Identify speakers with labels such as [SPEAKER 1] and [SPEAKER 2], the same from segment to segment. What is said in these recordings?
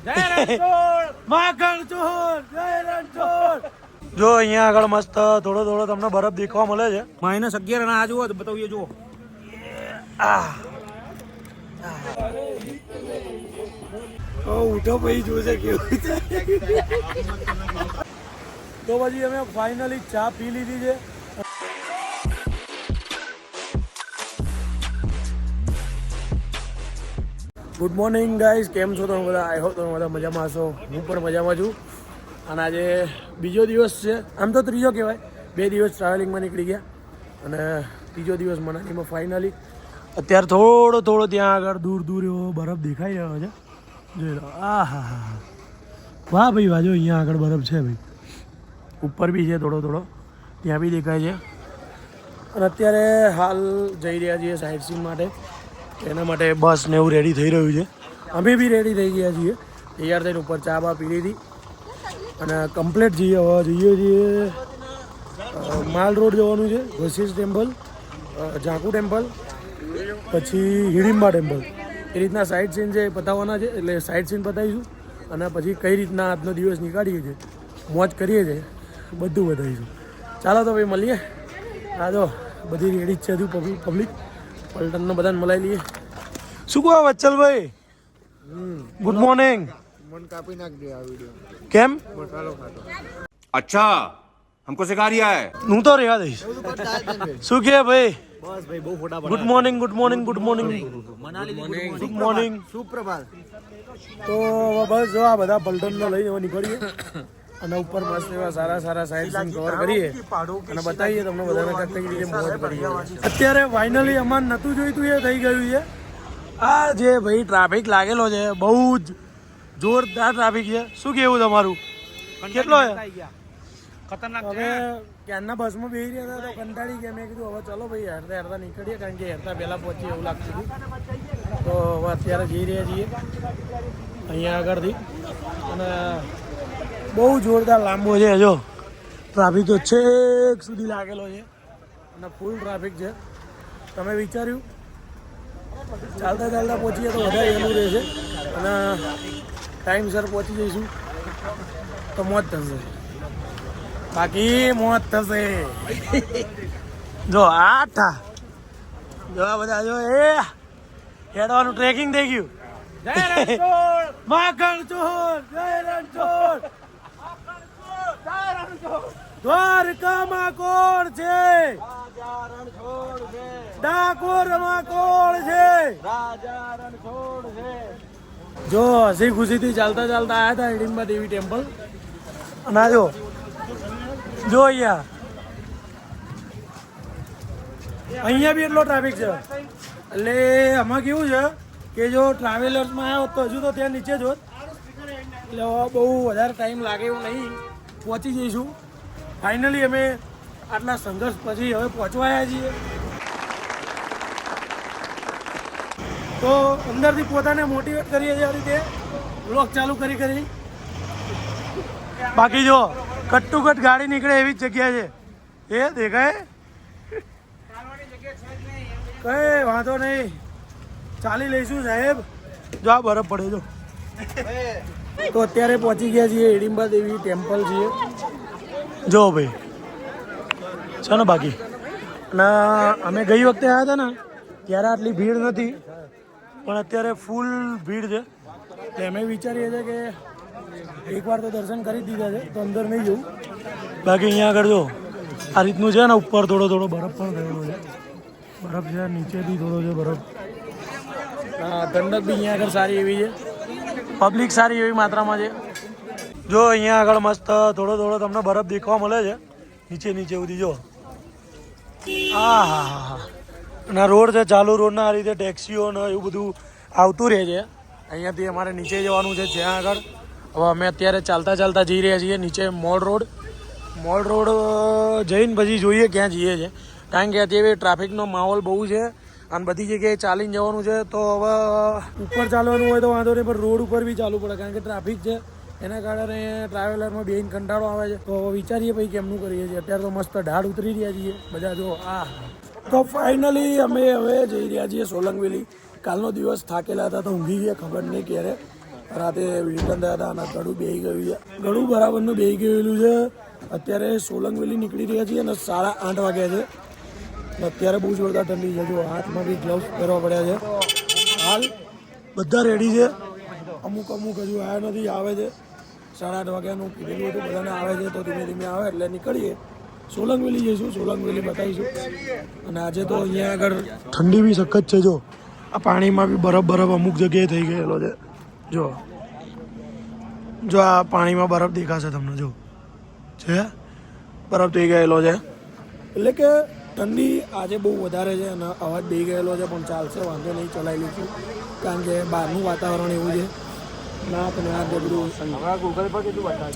[SPEAKER 1] જો અહીંયા આગળ મસ્ત થોડો થોડો તમને બરફ દેખવા મળે છે.
[SPEAKER 2] -11 અને આ જુઓ બતાવીએ જુઓ.
[SPEAKER 1] ઉઠો ભાઈ જોશે કેવું તો પછી અમે ફાઇનલી ચા પી લીધી છે. ગુડ મોર્નિંગ ગાઈઝ, કેમ છો તમે બધા? આઈ હોપ તમે બધા મજામાં હશો. હું પણ મજામાં છું. અને આજે બીજો દિવસ છે, આમ તો ત્રીજો કહેવાય. 2 દિવસ ટ્રાવેલિંગમાં નીકળી ગયા અને ત્રીજો દિવસ મનાલીમાં ફાઇનલી. અત્યારે થોડો થોડો ત્યાં આગળ દૂર દૂર એવો બરફ દેખાઈ રહ્યો છે. જોઈ લો. આ હા વાહ ભાઈ વાહ, જો અહીંયા આગળ બરફ છે ભાઈ, ઉપર બી છે થોડો થોડો, ત્યાં બી દેખાય છે. અને અત્યારે હાલ જઈ રહ્યા છીએ સાઇટ સીન માટે. એના માટે બસ ને એવું રેડી થઈ રહ્યું છે. અમે બી રેડી થઈ ગયા છીએ, તૈયાર થઈને ઉપર ચા બા પી લીધી અને કમ્પ્લીટ જઈએ છીએ માલ રોડ જવાનું છે, વશિષ્ઠ ટેમ્પલ, ઝાંકુ ટેમ્પલ, પછી હિડિંબા ટેમ્પલ. એ રીતના સાઇટ સીન છે એ પતાવવાના છે. એટલે સાઇટ સીન પતાવીશું અને પછી કઈ રીતના આજનો દિવસ નીકાળીએ છીએ, મોજ કરીએ છીએ, બધું બતાવીશું. ચાલો તો ભાઈ મળીએ. હા જો બધી રેડી જ છે હજુ પબ્લિક. પલટનને બધાને મલાઈ લઈએ. શું કહો વચ્ચલભાઈ? Good morning.
[SPEAKER 3] મન કાપી નાખ દે આ વિડિયો.
[SPEAKER 1] કેમ?
[SPEAKER 3] મસાલો ખાતો.
[SPEAKER 4] अच्छा हमको सिखा रिया है.
[SPEAKER 1] હું તો રહેવા દઈશ. શું કહે ભાઈ?
[SPEAKER 2] બસ ભાઈ બહુ ફોટા
[SPEAKER 1] good morning, good morning, good morning, good morning.
[SPEAKER 3] સુપ્રભાત.
[SPEAKER 1] તો બસ જો આ બધા પલટનને લઈને નીકળીએ અને ઉપર મસ્ત એવા સારા સારા સાઇટ સીન કવર કરીએ અને બતાવીએ તમને બધાને કઈ રીતે મોજ કરીએ. અત્યારે ફાઇનલી અમાર નતું જોઈતું એ થઈ ગયું છે. આ જે ભાઈ ટ્રાફિક લાગેલો છે, બહુ જ જોરદાર ટ્રાફિક છે. શું કેવું તમારું? કેટલો છે?
[SPEAKER 2] ખતરનાક
[SPEAKER 1] હવે ક્યારના બસમાં બેસી રહ્યા હતા તો કંટાળી ગયા. મેં કીધું હવે ચલો ભાઈ હેરતા હેરતા નીકળીએ, કારણ કે હેરતા પહેલાં પહોંચીએ એવું લાગતું હતું. તો હવે અત્યારે જઈ રહ્યા છીએ અહીંયા આગળથી. અને બહુ જોરદાર લાંબો છે. જો ટ્રાફિક તો છેક સુધી લાગેલો છે અને ફૂલ ટ્રાફિક છે. તમે વિચાર્યું ચાલતા ચાલતા પહોંચીએ તો વધારે વહેલું રહેશે અને ટાઈમસર પહોંચી જઈશું તો મોજ થશે. બાકી મોજ થશે. જો આઠા જો આ બધા જો એ હેડવાનું ટ્રેકિંગ થઈ ગયું. માખણ ચોર, જય રણછોડ. દ્વારકામાં કોણ છે? ડાકોરમાં કોણ છે? જો હસી ખુશીથી ચાલતા ચાલતા આવ્યા હતા હિડિંબા દેવી ટેમ્પલ. અને આ જો અહીંયા બી એટલો ટ્રાફિક છે. એટલે આમાં કેવું છે કે જો ટ્રાવેલર્સમાં આવ્યો તો હજુ તો ત્યાં નીચે જ હોત. એટલે બહુ વધારે ટાઈમ લાગે એવું નહીં, પહોંચી જઈશું. ફાઇનલી અમે આટલા સંઘર્ષ પછી હવે પહોંચવાયા છીએ. તો અંદરથી પોતાને મોટિવેટ કરીએ છીએ આ રીતે બ્લોગ ચાલુ કરી. બાકી જો કટ ગાડી નીકળે એવી જ જગ્યા છે. એ દેખાય કઈ વાંધો નહીં, ચાલી લઈશું સાહેબ. જો આ બરફ પડે જો. તો અત્યારે પહોંચી ગયા છીએ હિડિંબા દેવી ટેમ્પલ છીએ. જો ભાઈ છે ને. બાકી અને અમે ગઈ વખતે આવ્યા હતા ને ત્યારે આટલી ભીડ નથી, પણ અત્યારે ફૂલ ભીડ છે. એટલે અમે વિચારીએ છીએ કે એકવાર તો દર્શન કરી દીધા છે તો અંદર નહીં જવું. બાકી અહીંયા આગળ જો આ રીતનું છે ને, ઉપર થોડો થોડો બરફ પણ થયેલો છે. બરફ છે નીચે બી થોડો છે બરફ. ઠંડક બી અહીંયા આગળ સારી એવી છે, પબ્લિક સારી એવી માત્રામાં છે. જો અહીંયા આગળ મસ્ત થોડો થોડો તમને બરફ દેખવા મળે છે નીચે સુધી. જો હા હા હા. અને રોડ છે ચાલુ રોડના, આ રીતે ટેક્સીઓ ને એવું બધું આવતું રહે છે. અહીંયાથી અમારે નીચે જવાનું છે જ્યાં આગળ. હવે અમે અત્યારે ચાલતા ચાલતા જઈ રહ્યા છીએ નીચે મોલ રોડ જઈને પછી જોઈએ ક્યાં જઈએ છીએ, કારણ કે અત્યારે ટ્રાફિકનો માહોલ બહુ છે અને બધી જગ્યાએ ચાલીને જવાનું છે. તો હવે ઉપર ચાલવાનું હોય તો વાંધો નહીં, પણ રોડ ઉપર બી ચાલવું પડે કારણ કે ટ્રાફિક છે. એના કારણે ટ્રાવેલરમાં બેન કંટાળો આવે છે. તો વિચારીએ ભાઈ કેમનું કરીએ છીએ. અત્યારે તો મસ્ત ઢાળ ઉતરી રહ્યા છીએ બધા. જો તો ફાઇનલી અમે હવે જઈ રહ્યા છીએ સોલંગ વેલી. કાલનો દિવસ થાકેલા હતા તો ઊંઘી ગયા ખબર નહીં ક્યારે. રાતે રિટર્ન થયા હતા અને ગળું બેહી ગયું છે. ગળું બરાબરનું બેહી ગયેલું છે. અત્યારે સોલંગ વેલી નીકળી રહ્યા છીએ અને 8:30 વાગ્યા છે. અને અત્યારે બહુ જોરદાર ઠંડી છે. જો હાથમાં બી ગ્લવ્સ પહેરવા પડ્યા છે. હાલ બધા રેડી છે. અમુક હજુ આવ્યા નથી, આવે છે. 8:30 વાગ્યાનું કીધેલું હતું બધાને આવે છે, તો ધીમે ધીમે આવે એટલે નીકળીએ. સોલંગ વેલી જઈશું, સોલંગ વેલી બતાવીશું. અને આજે તો અહીંયા આગળ ઠંડી બી સખત છે. જો આ પાણીમાં બી બરફ અમુક જગ્યાએ થઈ ગયેલો છે. જો આ પાણીમાં બરફ દેખાશે તમને. જો છે બરફ થઈ ગયેલો છે. એટલે કે ઠંડી આજે બહુ વધારે છે અને અવાજ બેહી ગયેલો છે, પણ ચાલશે, વાંધો નહીં, ચલાવી લઈશું. કારણ કે બહારનું વાતાવરણ એવું છે. ના તમે આ બધું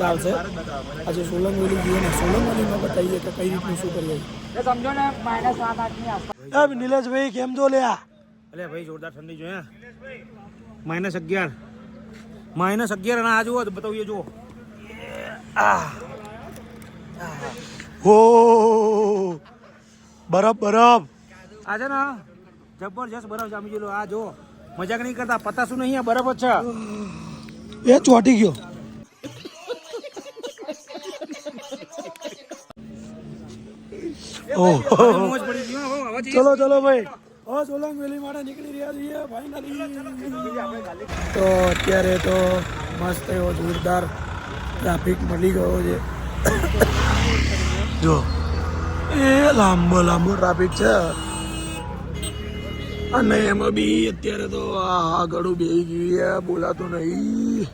[SPEAKER 1] ચાલશે. આજે સોલંગ વેલી જઈએ ને સોલંગ વેલીમાં બતાવીએ કે કઈ રીતનું શું કરીએ.
[SPEAKER 2] સમજો ને -7-8
[SPEAKER 1] નિલેશભાઈ કેમ છો લ્યા?
[SPEAKER 2] અલે ભાઈ જોરદાર ઠંડી જો હે -11 અને આ જુઓ તો બતાવીએ જુઓ.
[SPEAKER 1] હો બરફ
[SPEAKER 2] આ છે ને જબરજસ્ત બરફ જામી ગયેલો. આ જો મજાક નહીં કરતા, પતાશું નહીં, આ બરફ જ છે.
[SPEAKER 1] એ ચોટી ગયો.
[SPEAKER 2] મોજ પડી ગઈ હો. હવે
[SPEAKER 1] ચલો ભાઈ, હવે સોલંગ વેલી માટે નીકળી રહ્યા છીએ ફાઇનલી. તો અત્યારે તો મસ્ત એવો જોરદાર ટ્રાફિક મળી ગયો છે. જો એ લાંબો ટ્રાફિક છે અને એમાં બી અત્યારે તો આ ગળું બેહી ગયું છે, બોલાતું નહીં.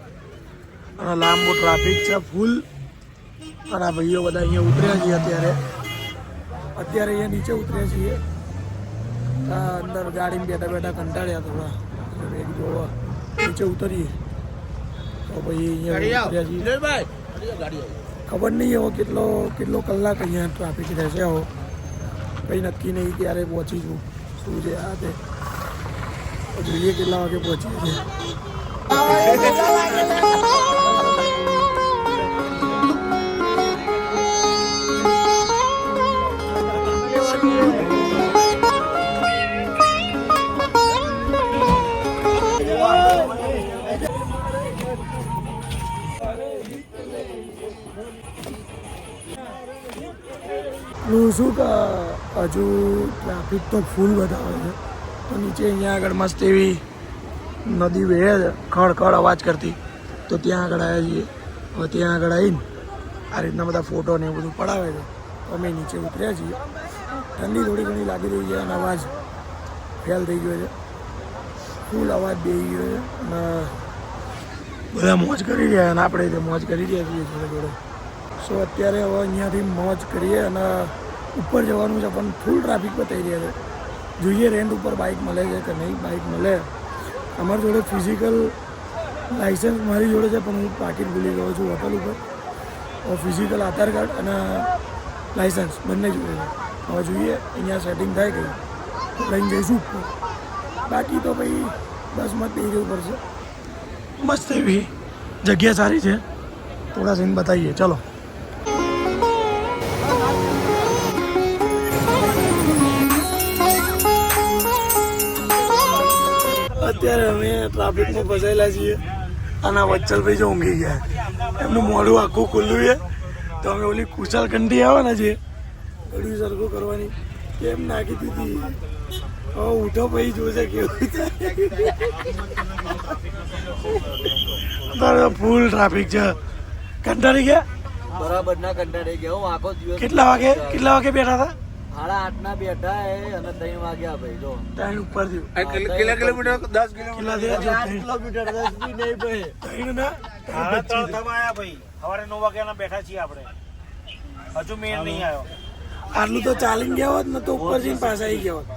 [SPEAKER 1] અને લાંબો ટ્રાફિક છે ફૂલ. અને આ ભાઈઓ બધા અહીંયા ઉતર્યા છીએ અત્યારે અહીંયા નીચે ઉતર્યા છીએ. અંદર ગાડીમાં બેઠા કંટાળ્યા થોડા. મેં કીધું નીચે ઉતરીએ તો ભાઈ અહીંયા ઉતર્યા છીએ. ખબર નહીં હવે કેટલો કલાક અહીંયા ટ્રાફિક રહેશે. હવે કંઈ નક્કી નહીં ત્યારે પહોંચીશું. શું છે આ તે જોઈએ કેટલા વાગે પહોંચીએ છીએ. શું કે હજુ ટ્રાફિક તો ફૂલ બતાવે છે. તો નીચે અહીંયા આગળ મસ્ત એવી નદી વહે છે ખડ અવાજ કરતી. તો ત્યાં આગળ આવ્યા છીએ. હવે ત્યાં આગળ આવીને આ રીતના બધા ફોટો ને એવું બધું પડાવે છે. તો અમે નીચે ઉતર્યા છીએ. ઠંડી થોડી ઘણી લાગી રહી છે અને અવાજ ફેલ થઈ ગયો છે. ફૂલ અવાજ બેસી ગયો છે અને બધા મોજ કરી રહ્યા અને આપણે મોજ કરી રહ્યા છીએ જોડે. સો અત્યારે હવે અહીંયાથી મોજ કરીએ અને ઉપર જવાનું છે, પણ ફૂલ ટ્રાફિક બતાવી રહ્યા છે. જોઈએ રેન્ટ ઉપર બાઇક મળે છે કે નહીં. બાઇક મળે. અમારી જોડે ફિઝિકલ લાઇસન્સ મારી જોડે છે, પણ હું પાકીટ ભૂલી ગયો છું હોટલ ઉપર. ફિઝિકલ આધાર કાર્ડ અને લાઇસન્સ બંને જોડે છે. હવે જોઈએ અહીંયા સેટિંગ થાય ગઈ લઈને જઈશું ઉપર. બાકી તો ભાઈ બસમાં જ જવું પડશે. મસ્ત એવી જગ્યા સારી છે. થોડા સીન બતાવીએ. ચલો અત્યારે અમે ટ્રાફિકમાં ફસાયેલા છીએ અને વચ્ચલભાઈ જો ઊંઘી ગયા. એમનું મોઢું આખું ખુલ્લું છે. તો અમે ઓલી કુશાલ કંઠી આવે ને છે ગળું સરખું કરવાની કેમ નાખી દીધી. હવે ઉઠો ભાઈ જોશે કેવું થાય. ફૂલ ટ્રાફિક છે. કંટાળી ગયા
[SPEAKER 3] બરાબર ના કંટાળી ગયા. હું આખો દિવસ
[SPEAKER 1] કેટલા વાગે બેઠા હતા?
[SPEAKER 3] 8:30 ના બેઠા અને 3 વાગ્યા ભાઈ. જો
[SPEAKER 1] 3 ઉપર થયું.
[SPEAKER 2] કેટલા કિલોમીટર? 10 કિલોમીટર.
[SPEAKER 3] 8 કિલોમીટર 10 બી નહીં ભાઈ.
[SPEAKER 1] 3 ના
[SPEAKER 2] ભાઈ સવારે 9 વાગ્યાના બેઠા છીએ આપણે. હજુ મેળ નહીં આવ્યો.
[SPEAKER 1] આટલું તો ચાલીને ગયા હોત ને તો ઉપર જઈને પાછા આવી ગયા હોત.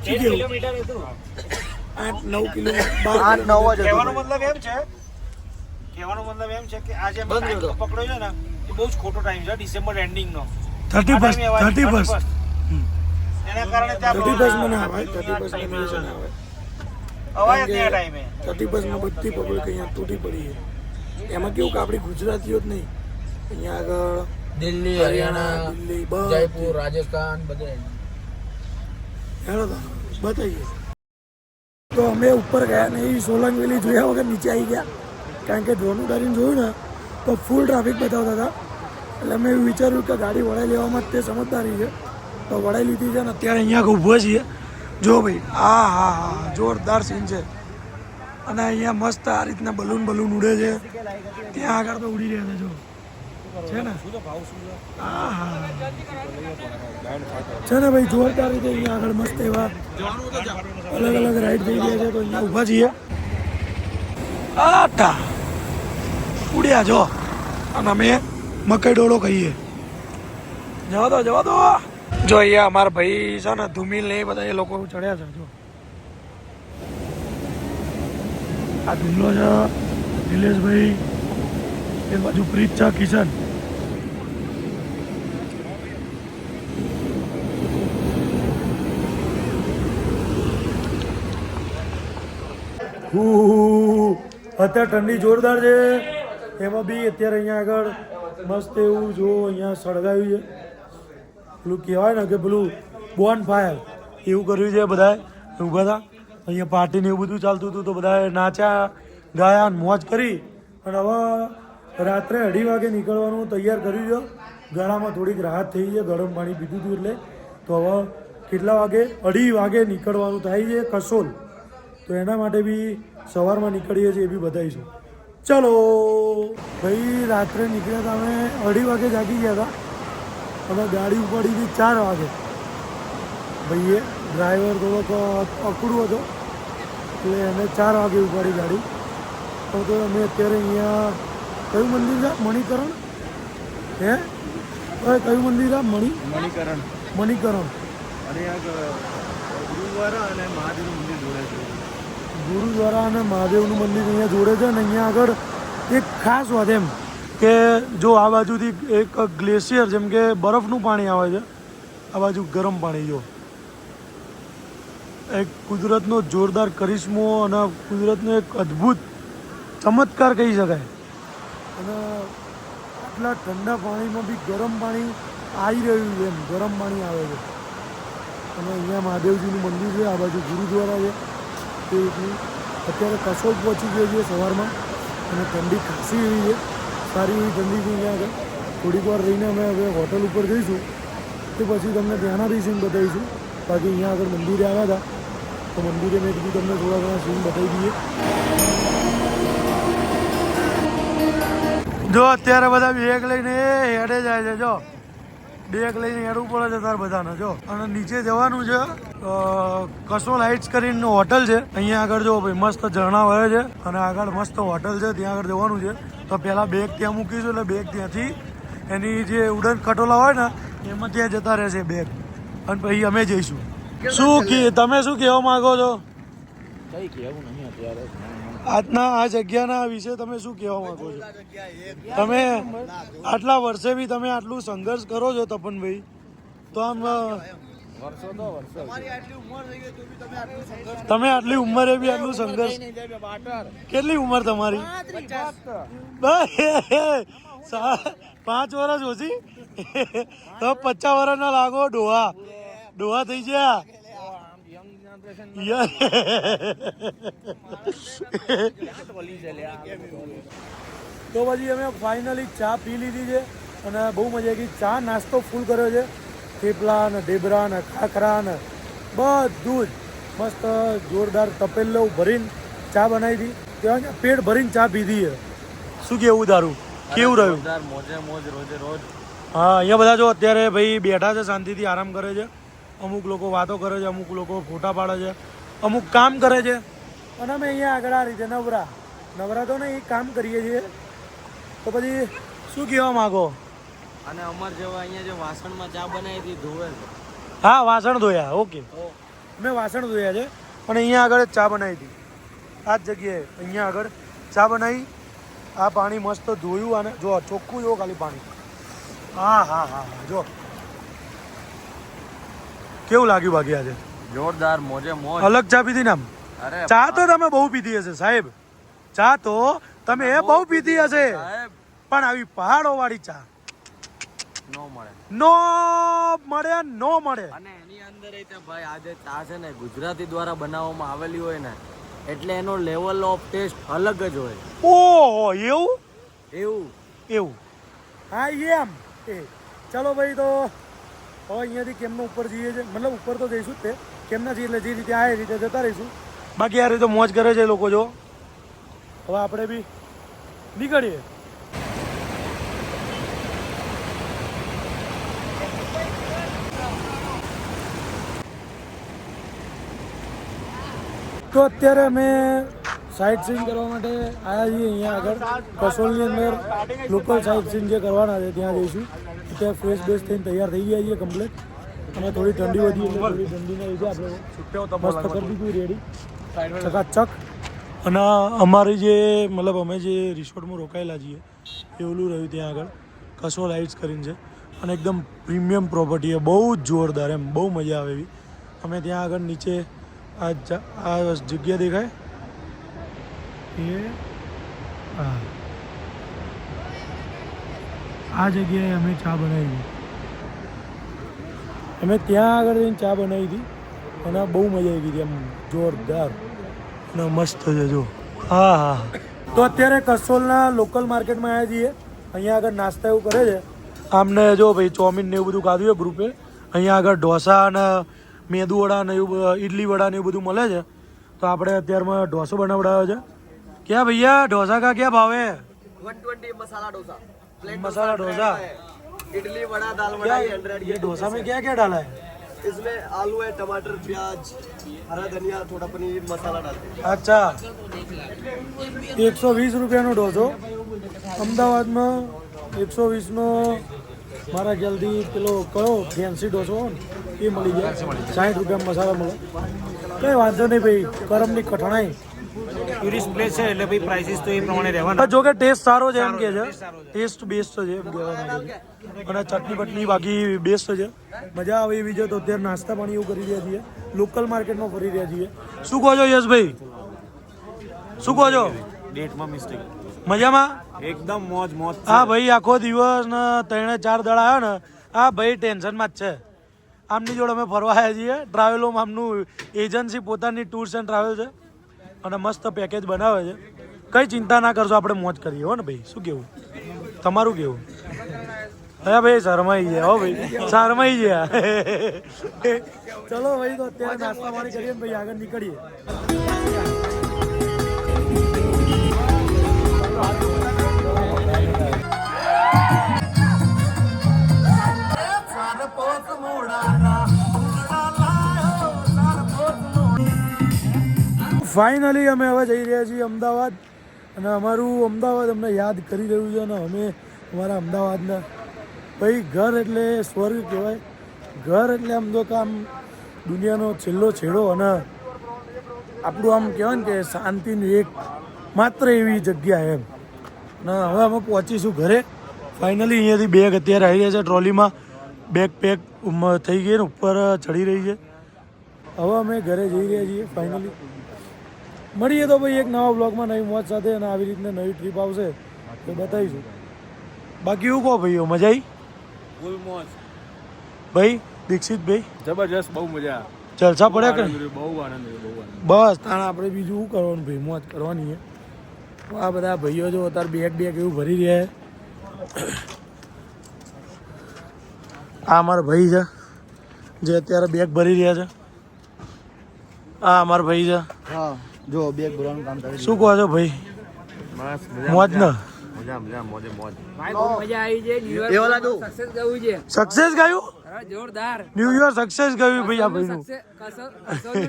[SPEAKER 2] 8 કિલોમીટર હતું.
[SPEAKER 1] 8-9 કિલોમીટર.
[SPEAKER 3] 8-9 જ
[SPEAKER 2] કહેવાનો મતલબ એમ છે કે આજે અમે ટાઈમ પકડ્યો છે ને એ બહુ જ ખોટો ટાઈમ છે. ડિસેમ્બર એન્ડિંગ નો
[SPEAKER 1] 31
[SPEAKER 2] એના કારણે ત્યાં
[SPEAKER 1] 31 મને આવે. 31 મને આવે.
[SPEAKER 2] અવાય ત્યાં ટાઈમે
[SPEAKER 1] 31 માં બધી પબ્લિક અહીંયા તૂટી પડી છે. એમાં કેવું કે આપણી ગુજરાતીઓ જ નહીં, અહીંયા આગળ
[SPEAKER 3] દિલ્હી,
[SPEAKER 1] હરિયાણા, દિલ્હી,
[SPEAKER 3] જયપુર, રાજસ્થાન બધે
[SPEAKER 1] બતાવીએ. તો અમે ઉપર ગયા નહીં, સોલંગ વેલી જોયા વગર નીચે આવી ગયા, કારણ કે ડ્રોન ઉડાડીને જોયું ને તો ફૂલ ટ્રાફિક બતાવતા હતા. એટલે અમે એવું વિચાર્યું કે ગાડી વડાઈ લેવામાં જ તે સમજદારી છે, તો વડાઈ લીધી છે ને અત્યારે અહીંયા ઊભો છીએ. જો ભાઈ, હા હા હા, જોરદાર સીન છે. અને અહીંયા મસ્ત આ રીતના બલૂન ઉડે છે. ત્યાં આગળ તો ઉડી રહ્યા છે, જો છે ને. હા હા છે ને ભાઈ, જોરદાર રીતે અહીંયા આગળ મસ્ત એવા અલગ અલગ રાઈડ થઈ રહ્યા છે. તો અહીંયા ઊભા છીએ. આટા ઉડ્યા જો, અને અમે મકઈ ડોળો કહીએ. જવા દો જો. અહીંયા અમારા ભાઈ છે ને ધુમીલ ને એ બધા એ લોકો ચડ્યા છે. જો આ ધુમલો છે નિલેશભાઈ, એ બાજુ પ્રીત છે, કિશન. અત્યારે ઠંડી જોરદાર છે, એમાં બી અત્યારે અહીંયા આગળ મસ્ત એવું જો અહીંયા સળગાવ્યું છે. પેલું કહેવાય ને કે પેલું બોન ફાયર એવું કર્યું છે. બધા ઊભા હતા, અહીંયા પાર્ટી ને એવું બધું ચાલતું હતું, તો બધા નાચ્યા ગાયા મોજ કરી. અને હવે રાત્રે 2:30 વાગે નીકળવાનું તૈયાર કર્યું છે. ગળામાં થોડીક રાહત થઈ છે, ગરમ પાણી પીધું હતું એટલે. તો હવે કેટલા વાગે? 2:30 વાગે નીકળવાનું થાય છે કસોલ. તો એના માટે બી સવારમાં નીકળીએ છીએ, એ બી બતાવીશું. ચલો ભાઈ, રાત્રે નીકળ્યા હતા અમે 2:30 વાગે જાગી ગયા હતા. હવે ગાડી ઉપાડી હતી 4 વાગે. ભાઈએ ડ્રાઈવર થોડોક અકડું હતો એટલે એને 4 વાગે ઉપાડી ગાડી. તો અમે અત્યારે અહીંયા કયું મંદિર છે? મણિકરણ. હે કયું મંદિર છે? મણિકરણ. ગુરુદ્વારા અને મહાદેવનું મંદિર અહીંયા જોડે છે. ને અહીંયા આગળ એક ખાસ વાત એમ કે જો આ બાજુથી એક ગ્લેશિયર, જેમ કે બરફનું પાણી આવે છે, આ બાજુ ગરમ પાણી. જો એક કુદરતનો જોરદાર કરિશ્મો અને કુદરતનો એક અદ્ભુત ચમત્કાર કહી શકાય. અને આટલા ઠંડા પાણીમાં બી ગરમ પાણી આવી રહ્યું છે, એમ ગરમ પાણી આવે છે. અને અહીંયા મહાદેવજીનું મંદિર છે, આ બાજુ ગુરુદ્વારા છે. તે રીતનું અત્યારે કસોલ પહોંચી ગયો છે સવારમાં, અને ઠંડી ખાસી એવી છે, સારી એવી ઠંડી છે અહીંયા આગળ. થોડીક વાર રહીને અમે હવે હોટલ ઉપર જઈશું, તો પછી તમને ત્યાંના બી સીન બતાવીશું. બાકી અહીંયા આગળ મંદિરે આવ્યા હતા, તો મંદિરે મેં કીધું તમને થોડા ઘણા સીન બતાવી દઈએ. જો અત્યારે બધા બેગ લઈને હેડે જાય છે. જો બેગ લઈને હેડવું પડે છે તાર બધાને. જો અને નીચે જવાનું છે, કસોલ હાઇટ્સ કરીને હોટલ છે. અહીંયા આગળ જો ભાઈ મસ્ત ઝરણા વહે છે, અને આગળ મસ્ત હોટલ છે, ત્યાં આગળ જવાનું છે. તો પહેલાં બેગ ત્યાં મૂકીશું, એટલે બેગ ત્યાંથી એની જે ઉડન ખટોલા હોય ને એમાં ત્યાં જતા રહેશે બેગ, અને પછી અમે જઈશું. તમે શું કહેવા માંગો છો?
[SPEAKER 3] કઈ કહેવું નહીં અત્યારે.
[SPEAKER 1] આજના આ જગ્યાના વિશે તમે શું કહેવા માંગો છો? તમે આટલા વર્ષે બી તમે આટલું સંઘર્ષ કરો છો તપનભાઈ, તો આમ તમે આટલી ઉંમરે બી આટલું સંઘર્ષ. કેટલી ઉંમર તમારી? 5 વર્ષ ઓછી તો 50 વર્ષના લાગો. ડોહા થઈ ગયા. તો પછી અમે ફાઇનલી ચા પી લીધી છે, અને બહુ મજા આવી. ચા નાસ્તો ફૂલ કર્યો છે, થેપલા ને ઢેબરા ને ખાખરા ને બધું જ મસ્ત જોરદાર તપેલો ભરીને ચા બનાવી હતી. ત્યાં પેટ ભરીને ચા પીધી છે. શું કેવું તારું? કેવું રહ્યું? હા, અહીંયા બધા જો અત્યારે ભાઈ બેઠા છે, શાંતિથી આરામ કરે છે. અમુક લોકો વાતો કરે છે, અમુક લોકો ફોટા પાડે છે, અમુક કામ કરે છે. અને અમે અહીંયા આગળ આ રીતે નવરા તો નહીં, કામ કરીએ છીએ. તો પછી શું કહેવા માંગો?
[SPEAKER 3] અને અમાર જેવા અહીંયા જે વાસણમાં ચા બનાવી હતી ધોવે છે.
[SPEAKER 1] હા, વાસણ ધોયા. ઓકે, મેં વાસણ ધોયા છે, પણ અહીંયા આગળ ચા બનાવી હતી. આ જ જગ્યાએ અહીંયા આગળ ચા બનાવી. આ પાણી મસ્ત ધોયું, અને જો ચોખ્ખું જો ખાલી પાણી. હા હા હા, જો કેવું લાગ્યું? બાકી આજે
[SPEAKER 3] જોરદાર, મોજે મોજ.
[SPEAKER 1] અલગ ચા પીધી ને આમ. ચા તો તમે બહુ પીધી હશે સાહેબ, ચા તો તમે બહુ પીધી હશે, પણ આવી પહાડો વાળી ચા
[SPEAKER 3] નો મળે.
[SPEAKER 2] નો મળે
[SPEAKER 3] અને એની અંદર એ ભાઈ આજે ચા છે ને ગુજરાતી દ્વારા બનાવવામાં આવેલી હોય ને એટલે એનો લેવલ ઓફ ટેસ્ટ અલગ જ હોય.
[SPEAKER 2] ઓહો એવું
[SPEAKER 3] એવું
[SPEAKER 1] હા એમ એ ચાલો ભાઈ તો હવે અહીંયાથી કેમનો ઉપર જઈએ છે મતલબ ઉપર તો જઈશું જ તે કેમના જઈએ એટલે જે રીતે આ રીતે જતા રહીશું બાકી આ રીતે મોજ કરે છે લોકો જો હવે આપણે બી નીકળીએ. તો અત્યારે અમે સાઇટ સીન કરવા માટે આવ્યા છીએ અહીંયા આગળ કસોલની અંદર લોકલ સાઇટ સીન જે કરવાના છે ત્યાં જઈશું. ત્યાં ફ્રેશ બેસ થઈને તૈયાર થઈ ગયા છીએ કમ્પ્લીટ અને થોડી ઠંડી વધી એટલે થોડી ઠંડીના લીધે આપણે મસ્ત કરી દીધું રેડી ચકાચક. અને અમારી જે મતલબ અમે જે રિસોર્ટમાં રોકાયેલા છીએ એ ઓલું રહ્યું ત્યાં આગળ કસોલ હાઇટ્સ કરીને છે અને એકદમ પ્રીમિયમ પ્રોપર્ટી છે બહુ જ જોરદાર એમ બહુ મજા આવે એવી. અમે ત્યાં આગળ નીચે આ જગ્યા દેખાય એ હા આ જગ્યાએ અમે ચા બનાવી અમે ત્યાં આગળ જઈને ચા બનાવી હતી અને બહુ મજા આવી ગઈ એમ જોરદાર અને મસ્ત છે જો. હા હા તો અત્યારે કસોલના લોકલ માર્કેટમાં આવ્યા છીએ. અહીંયા આગળ નાસ્તા એવું કરે છે આમને જો ભાઈ ચોમીન ને એવું બધું ખાધું છે ગ્રુપે. અહીંયા આગળ ઢોસા અને મેદુ વડા ને એવું ઇડલી વડા ને એવું બધું મળે છે. તો આપણે અત્યારમાં ઢોસો બનાવડાવ્યો છે. क्या भैया डोसा का क्या भाव है?
[SPEAKER 3] 120 मसाला डोसा.
[SPEAKER 1] मसाला डोसा.
[SPEAKER 3] इडली वड़ा दाल वड़ा 100.
[SPEAKER 1] ये डोसा में क्या क्या डाला है?
[SPEAKER 3] इसमें आलू है, टमाटर, प्याज, हरा धनिया, थोड़ा पनीर, मसाला डालते हैं.
[SPEAKER 1] अच्छा 120 રૂપિયાનો ડોસો અમદાવાદમાં 120 નો મારા ખ્યાલથી પેલો કયો ફેન્સી ડોસો હોય ને એ મળી જાય 60 રૂપિયામાં મસાલા મળે. કઈ વાંધો નહીં ભાઈ કરમની કઠણાઈ
[SPEAKER 2] ટુરિસ્ટ પ્લેસ છે એટલે ભાઈ પ્રાઇસીસ તો એ પ્રમાણે રહેવાના.
[SPEAKER 1] જો કે ટેસ્ટ સારો છે એમ કે છે ટેસ્ટ બેસ્ટ છે એમ કહેવાય અને ચટણી બટની બાકી બેસ્ટ છે મજા આવે એવી છે. તો અત્યારે નાસ્તા પાણી એવું કરી રહ્યા છીએ લોકલ માર્કેટમાં ફરી રહ્યા છીએ. શું કહો છો યશભાઈ શું કહો છો?
[SPEAKER 2] ડેટમાં મિસ્ટેક
[SPEAKER 1] મજામાં
[SPEAKER 2] એકદમ મોજ મોજ.
[SPEAKER 1] હા ભાઈ આખો દિવસ ને 3-4 દડા આવ્યો ને હા ભાઈ ટેન્શનમાં જ છે. આમની જોડે અમે ફરવા આવ્યા છીએ ટ્રાવેલોમાં આમનું એજન્સી પોતાની ટૂર્સ એન્ડ ટ્રાવેલ છે અને મસ્ત પેકેજ બનાવે છે. કઈ ચિંતા ના કરશો આપણે મોજ કરીએ હો ને ભાઈ. શું કેવું તમારું કેવું? હા ભાઈ શરમાઈ ગયા હો ભાઈ શરમાઈ ગયા. ચલો ભાઈ તો અત્યારે નાસ્તા પાણી કરીએ ને ભાઈ આગળ નીકળીએ. ફાઇનલી અમે હવે જઈ રહ્યા છીએ અમદાવાદ અને અમારું અમદાવાદ અમને યાદ કરી રહ્યું છે અને અમે અમારા અમદાવાદના ભાઈ ઘર એટલે સ્વર્ગ કહેવાય. ઘર એટલે આમ જો કે આમ દુનિયાનો છેલ્લો છેડો અને આપણું આમ કહેવાય ને કે શાંતિની એક માત્ર એવી જગ્યા એમ. અને હવે અમે પહોંચીશું ઘરે ફાઇનલી. અહીંયાથી બેગ અત્યારે આવી રહ્યા છે ટ્રોલીમાં બેગ પેક થઈ ગઈ ને ઉપર ચડી રહી છે. હવે અમે ઘરે જઈ રહ્યા છીએ ફાઇનલી. મળીએ તો ભાઈ એક નવા બ્લોગમાં નવી મોજ સાથે અને આવી રીતના નવી ટ્રીપ આવશે તો બતાવીશું. બાકી એવું કહો ભાઈઓ મજા આવી?
[SPEAKER 3] ફૂલ મોજ
[SPEAKER 1] ભાઈ દીક્ષિતભાઈ
[SPEAKER 3] જબરજસ્ત બહુ મજા.
[SPEAKER 1] જલસા પડ્યા કે
[SPEAKER 3] બહુ આનંદ
[SPEAKER 1] બસ તાણ આપણે બીજું શું કરવાનું ભાઈ મોજ કરવાની છે. આ બધા ભાઈઓ જો અત્યારે બેગ એવું ભરી રહ્યા છે. આ અમારા ભાઈ છે જે અત્યારે બેગ ભરી રહ્યા છે. આ અમારા ભાઈ છે.
[SPEAKER 3] હા જો બેગ ભરવાનું કામ કરે.
[SPEAKER 1] શું કહો છો ભાઈ?
[SPEAKER 3] બસ
[SPEAKER 1] મોજ ને
[SPEAKER 3] મજા મોજે મોજ.
[SPEAKER 5] ભાઈ બહુ મજા આવી છે. ન્યુ
[SPEAKER 3] એ વાલા દો.
[SPEAKER 5] સક્સેસ ગયું છે.
[SPEAKER 1] સક્સેસ ગયું
[SPEAKER 5] હા, જોરદાર.
[SPEAKER 1] ન્યુ યર સક્સેસ ગયું ભાઈ આ ભાઈનું.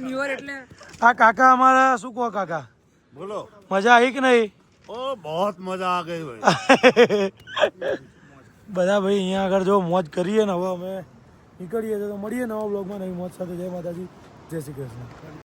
[SPEAKER 5] ન્યુ યર એટલે
[SPEAKER 1] આ કાકા અમારા શું કહો કાકા
[SPEAKER 3] બોલો.
[SPEAKER 1] મજા આવી કે નહીં?
[SPEAKER 3] ઓ બહુત મજા આ ગઈ ભાઈ.
[SPEAKER 1] બધા ભાઈ અહીંયા આગળ જો મોજ કરીએ ને હવે અમે નીકળીએ તો મળીએ નવા બ્લોગમાં નવી મોજ સાથે. જય માતાજી, જય શ્રી કૃષ્ણ.